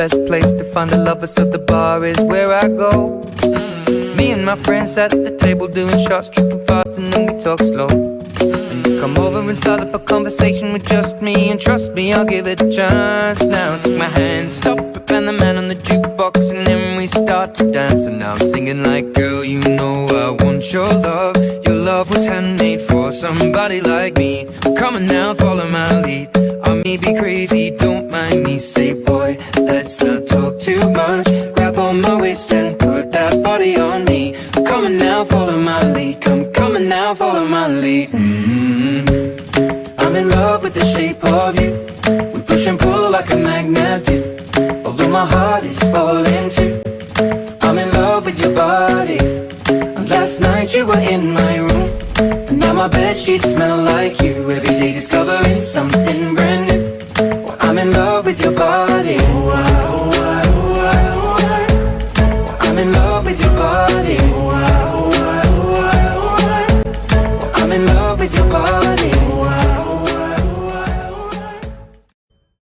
best place to find a lover, so the bar is where I go. Me and my friends at the table doing shots, tripping fast, and then we talk slow. And you come over and start up a conversation with just me, and trust me, I'll give it a chance. Now take my hand, stop it, and the man on the jukebox, and then we start to dance. And now I'm singing like, girl, you know I want your love. Your love was handmade for somebody like me. Come on now, follow my lead. I may be crazy, don't mind me. Say, boy, let's not talk too much. Grab on my waist and put that body on me. Come on now, follow my lead. Come on now, follow my lead. I'm in love with the shape of you. We push and pull like a magnet do. Although my heart is falling too. I'm in love with your body. And last night you were in my room, and now my bedsheets smell like you. Every day discovering something brand new.